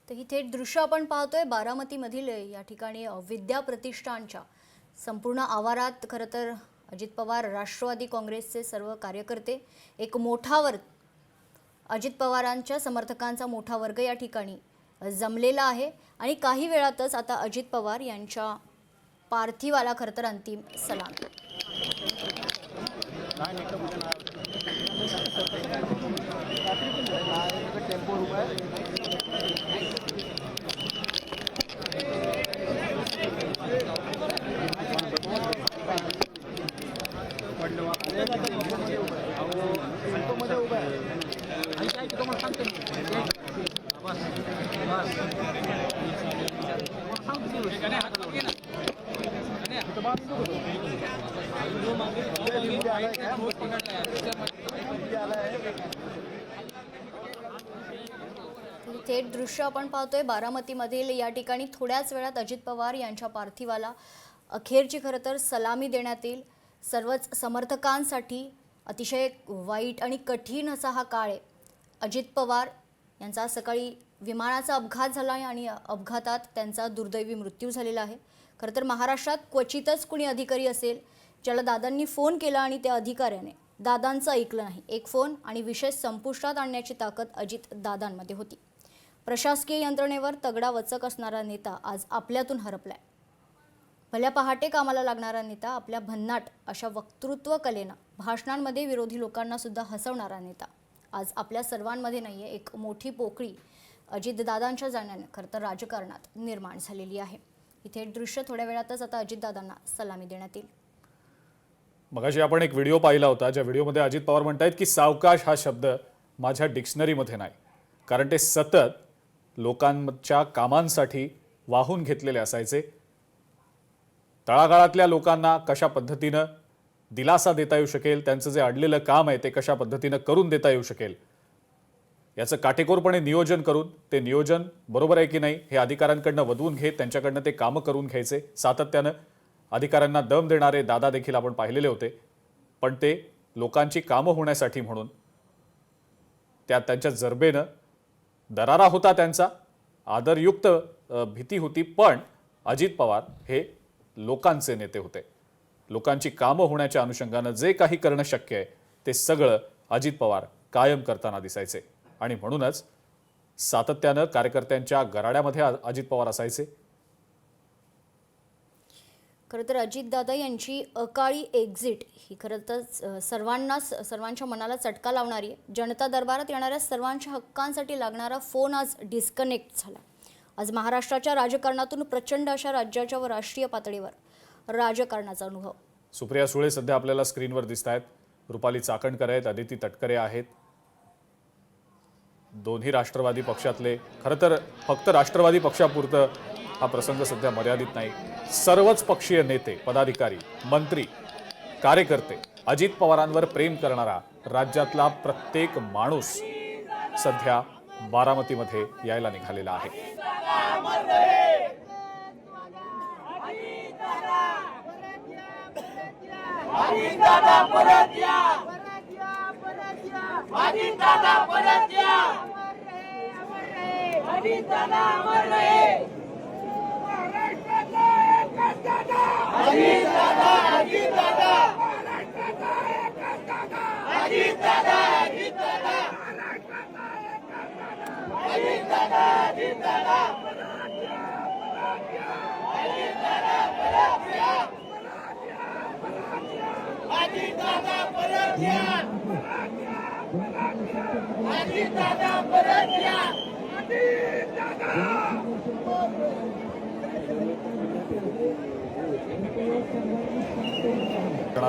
तर ही थेट दृश्य आपण पाहतोय बारामतीमधील या ठिकाणी विद्या प्रतिष्ठानच्या संपूर्ण आवारात खरं तर अजित पवार राष्ट्रवादी काँग्रेसचे सर्व कार्यकर्ते एक मोठा वर्ग अजित पवारांच्या समर्थकांचा मोठा वर्ग या ठिकाणी जमलेला आहे आणि काही वेळातच आता अजित पवार यांच्या पार्थिवाला खरं तर अंतिम सलाम थेट दृश्य आपण पाहतोय बारामतीमधील या ठिकाणी थोड्याच वेळात अजित पवार यांच्या पार्थिवाला अखेरची खरं तर सलामी देण्यात येईल। सर्वच समर्थकांसाठी अतिशय वाईट आणि कठीण असा हा काळ आहे। अजित पवार यांचा सकाळी विमानाचा अपघात झाला आणि अपघातात त्यांचा दुर्दैवी मृत्यू झालेला आहे। खरं तर महाराष्ट्रात क्वचितच कुणी अधिकारी असेल ज्याला दादांनी फोन केला आणि त्या अधिकाऱ्याने दादांचं ऐकलं नाही। एक फोन आणि विषय संपुष्टात आणण्याची ताकद अजित दादांमध्ये होती। प्रशासकीय यंत्रणेवर तगडा वचक असणारा नेता आज आपल्यातून हरपलाय। भल्या पहाटे कामाला लागणारा नेता, आपल्या भन्नाट अशा वक्तृत्व कलेनं भाषणांमध्ये विरोधी लोकांना सुद्धा हसवणारा नेता आज आपल्या सर्वांमध्ये नाहीये। एक मोठी पोकळी अजितदादांच्या जाण्याने खरं तर राजकारणात निर्माण झालेली आहे। इथे दृश्य थोड्या वेळातच आता अजितदादांना सलामी देण्यात येईल। मगाशी आपण एक व्हिडिओ पाहिला होता, ज्या व्हिडिओमध्ये अजित पवार म्हणतायत की सावकाश हा शब्द माझ्या डिक्शनरीमध्ये नाही, कारण ते सतत लोकांच्या कामांसाठी वाहून घेतलेले असायचे। तळागाळातल्या लोकांना कशा पद्धतीनं दिलासा देता येऊ शकेल, त्यांचं जे अडलेलं काम आहे ते कशा पद्धतीनं करून देता येऊ शकेल याचं काटेकोरपणे नियोजन करून, ते नियोजन बरोबर आहे की नाही हे अधिकाऱ्यांकडनं वदवून घेत त्यांच्याकडनं ते कामं करून घ्यायचे। सातत्यानं अधिकाऱ्यांना दम देणारे दादा देखील आपण पाहिलेले होते, पण ते लोकांची कामं होण्यासाठी म्हणून त्यांच्या जरबेनं दरारा होता, त्यांचा आदरयुक्त भीती होती, पण अजित पवार हे लोकांचे नेते होते। लोकांची कामं होण्याच्या अनुषंगानं जे काही करणं शक्य आहे ते सगळं अजित पवार कायम करताना दिसायचे आणि म्हणूनच सातत्यानं कार्यकर्त्यांच्या गराड्यामध्ये अजित पवार असायचे। खरं तर अजितदादा यांची अकाळी एक्झिट ही खरं तर सर्वांच्या मनाला चटका लावणारी आहे। जनता दरबारात येणाऱ्या सर्वांच्या हक्कांसाठी लागणारा फोन आज डिस्कनेक्ट झाला। आज महाराष्ट्राच्या राजकारणातून प्रचंड अशा राज्याच्या व राष्ट्रीय पातळीवर राजकारणाचा अनुभव। सुप्रिया सुळे सध्या आपल्याला स्क्रीनवर दिसत आहेत, रुपाली चाकणकर आहेत, अदिती तटकरे आहेत। दोन्ही राष्ट्रवादी पक्षातले, खरं तर फक्त राष्ट्रवादी पक्षापुरतं हा प्रसंग सध्या मर्यादित नाही, सर्वच पक्षीय नेते, पदाधिकारी, मंत्री, कार्यकर्ते, अजित पवारांवर प्रेम करणारा राज्यातला प्रत्येक माणूस सध्या बारामतीमध्ये यायला निघालेला आहे।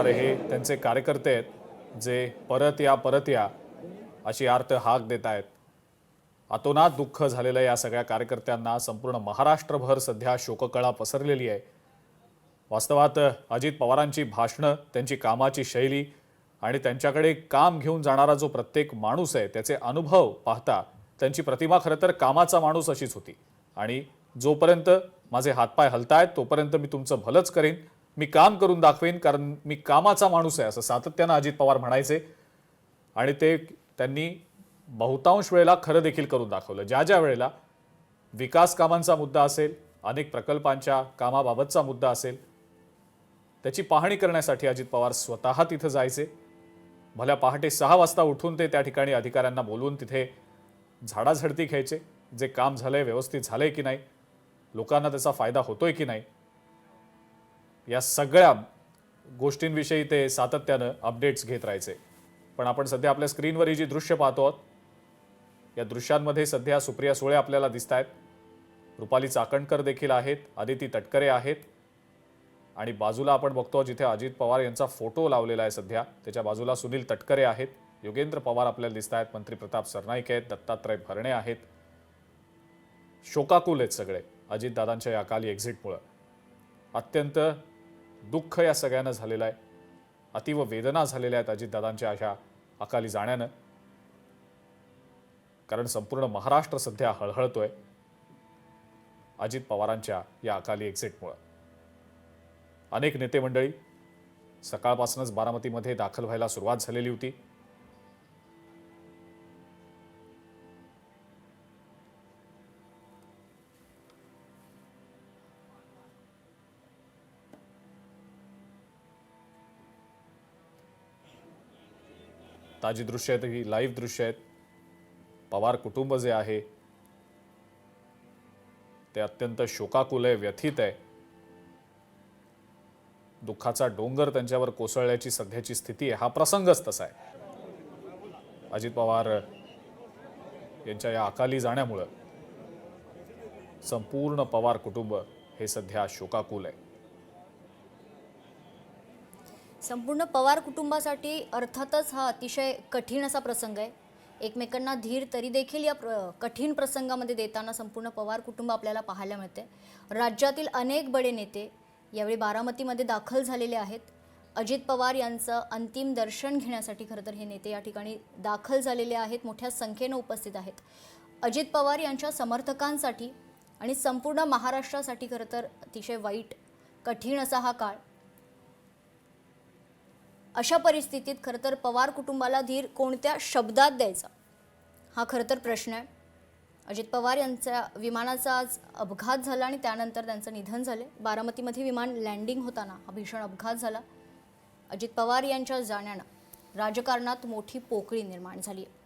हे त्यांचे कार्यकर्ते आहेत जे परत या अशी आर्त हाक देत आहेत। अतोनात दुःख झालेल्या या सगळ्या कार्यकर्त्यांना संपूर्ण महाराष्ट्रभर सध्या शोककळा पसरलेली आहे। वास्तवात अजित पवारांची भाषणं, त्यांची कामाची शैली आणि त्यांच्याकडे काम घेऊन जाणारा जो प्रत्येक माणूस आहे त्याचे अनुभव पाहता त्यांची प्रतिमा खरं तर कामाचा माणूस अशीच होती। आणि जोपर्यंत माझे हातपाय हलतायत तोपर्यंत मी तुमचं भलंच करीन, मी काम करून दाखवेन, कारण मी कामाचा माणूस आहे, असं सातत्यानं अजित पवार म्हणायचे। आणि ते त्यांनी बहुतांश वेळेला खरं देखील करून दाखवलं। ज्या ज्या वेळेला विकास कामांचा मुद्दा असेल, अनेक प्रकल्पांच्या कामाबाबतचा मुद्दा असेल, त्याची पाहणी करण्यासाठी अजित पवार स्वतः तिथं जायचे. भल्या पहाटे 6 वाजता उठून ते त्या ठिकाणी अधिकाऱ्यांना बोलवून तिथे झाडाझडती घ्यायचे. जे काम झालंय व्यवस्थित झालंय की नाही, लोकांना त्याचा फायदा होतोय की नाही, या सगळ्या गोष्टींविषयी ते सातत्यानं अपडेट्स घेत राहायचे. पण आपण सध्या आपल्या स्क्रीनवर ही जी दृश्य पाहतो आहोत, या दृश्यांमध्ये सध्या सुप्रिया सुळे आपल्याला दिसत आहेत, रुपाली चाकणकर देखील आहेत, आदिती तटकरे आहेत आणि बाजूला आपण बघतो जिथे अजित पवार यांचा फोटो लावलेला आहे सध्या, त्याच्या बाजूला सुनील तटकरे आहेत, योगेंद्र पवार आपल्याला दिसत आहेत, मंत्री प्रताप सरनाईक आहेत, दत्तात्रय भरणे आहेत. शोकाकुल आहेत सगळे अजितदादांच्या या अकाली एक्झिटमुळं. अत्यंत दुःख या सगळ्यांना झालेलं आहे, अतीव वेदना झालेल्या आहेत अजितदादांच्या अशा अकाली जाण्यानं. कारण संपूर्ण महाराष्ट्र सध्या हळहळतोय अजित पवारांच्या या अकाली एक्झिटमुळं. अनेक नेते मंडळी सकाळपासूनच बारामतीमध्ये दाखल व्हायला सुरुवात झालेली होती. ताजी दृश्य आहेत, ही लाईव्ह दृश्य आहेत. पवार कुटुंब जे आहे ते अत्यंत शोकाकुल आहे, व्यथित आहे. दुःखाचा डोंगर त्यांच्यावर कोसळल्याची सध्याची स्थिती आहे. हा प्रसंगच तसा आहे. अजित पवार यांच्या या अकाली जाण्यामुळं संपूर्ण पवार कुटुंब हे सध्या शोकाकुल आहे. संपूर्ण पवार कुटुंबासाठी अर्थातच हा अतिशय कठीण असा प्रसंग आहे. एकमेकांना धीर तरी देखील या कठीण प्रसंगामध्ये देताना संपूर्ण पवार कुटुंब आपल्याला पाहायला मिळते. राज्यातील अनेक बडे नेते यावेळी बारामतीमध्ये दाखल झालेले आहेत. अजित पवार यांचं अंतिम दर्शन घेण्यासाठी खरं तर हे नेते या ठिकाणी दाखल झालेले आहेत, मोठ्या संख्येनं उपस्थित आहेत. अजित पवार यांच्या समर्थकांसाठी आणि संपूर्ण महाराष्ट्रासाठी खरं तर अतिशय वाईट कठीण असा हा काळ. अशा परिस्थितीत खरं तर पवार कुटुंबाला धीर कोणत्या शब्दात द्यायचा हा खरं तर प्रश्न आहे. अजित पवार यांच्या विमानाचा आज अपघात झाला आणि त्यानंतर त्यांचं निधन झाले. बारामतीमध्ये विमान लँडिंग होताना हा भीषण अपघात झाला. अजित पवार यांच्या जाण्यानं राजकारणात मोठी पोकळी निर्माण झाली आहे.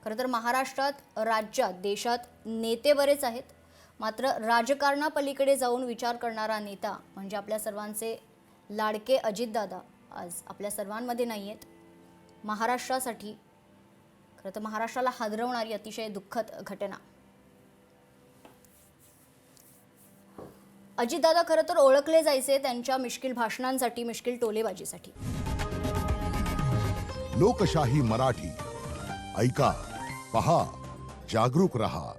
खरं तर महाराष्ट्रात, राज्यात, देशात नेते बरेच आहेत, मात्र राजकारणापलीकडे जाऊन विचार करणारा नेता म्हणजे आपल्या सर्वांचे लाडके अजितदादा आज आपल्या सर्वांमध्ये नाही आहेत. महाराष्ट्रासाठी खरं तर महाराष्ट्राला हादरवणारी अतिशय दुःखद घटना. अजितदादा खरं तर ओळखले जायचे त्यांच्या मिश्किल भाषणांसाठी, मिश्किल टोलेबाजीसाठी. लोकशाही मराठी ऐका, पहा, जागरूक रहा.